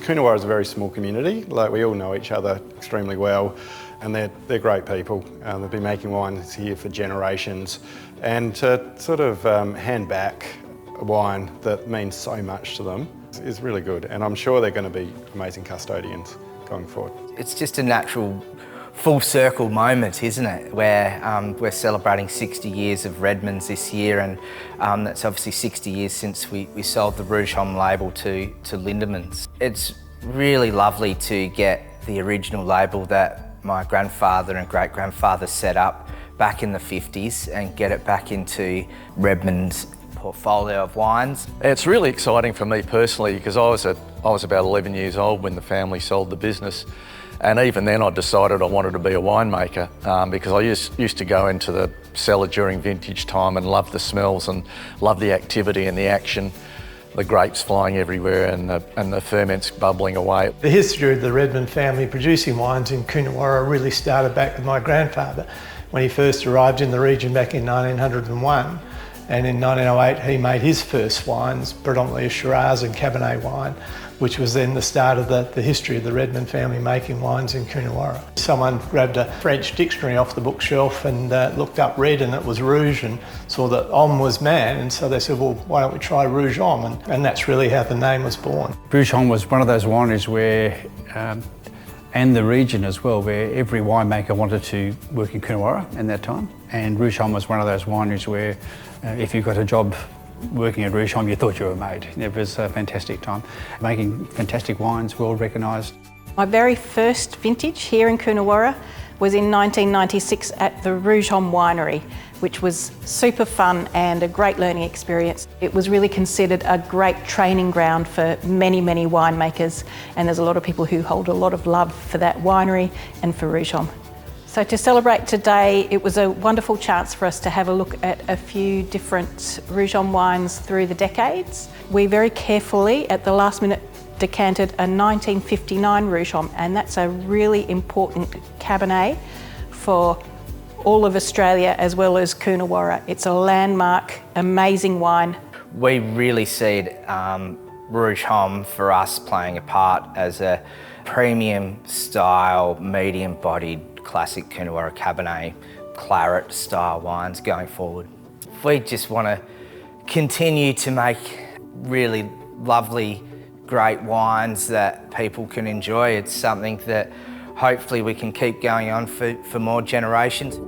Coonawarra is a very small community. Like, we all know each other extremely well, and they're great people. They've been making wines here for generations, and to sort of hand back a wine that means so much to them is really good, and I'm sure they're going to be amazing custodians going forward. It's just a natural full circle moment, isn't it? Where we're celebrating 60 years of Redman's this year, and that's obviously 60 years since we sold the Rouge Homme label to Lindeman's. It's really lovely to get the original label that my grandfather and great-grandfather set up back in the 50s and get it back into Redman's portfolio of wines. It's really exciting for me personally, because I was about 11 years old when the family sold the business, and even then I decided I wanted to be a winemaker because I used to go into the cellar during vintage time and love the smells and love the activity and the action, the grapes flying everywhere and the ferments bubbling away. The history of the Redman family producing wines in Coonawarra really started back with my grandfather when he first arrived in the region back in 1901. And in 1908 he made his first wines, predominantly a Shiraz and Cabernet wine, which was then the start of the history of the Redman family making wines in Coonawarra. Someone grabbed a French dictionary off the bookshelf and looked up red, and it was rouge, and saw that homme was man, and so they said, well, why don't we try Rouge Homme? And that's really how the name was born. Rouge Homme was one of those wineries where, and the region as well, where every winemaker wanted to work in Coonawarra in that time. And Rouge Homme was one of those wineries where if you got a job working at Rouge Homme, you thought you were made. It was a fantastic time, making fantastic wines, well recognised. My very first vintage here in Coonawarra was in 1996 at the Rouge Homme winery, which was super fun and a great learning experience. It was really considered a great training ground for many, many winemakers, and there's a lot of people who hold a lot of love for that winery and for Rouge Homme. So to celebrate today, it was a wonderful chance for us to have a look at a few different Rouge Homme wines through the decades. We very carefully, at the last minute, decanted a 1959 Rouge Homme, and that's a really important Cabernet for all of Australia as well as Coonawarra. It's a landmark, amazing wine. We really see Rouge Homme for us playing a part as a premium style, medium-bodied, classic Coonawarra Cabernet, claret style wines going forward. We just want to continue to make really lovely, great wines that people can enjoy. It's something that hopefully we can keep going on for more generations.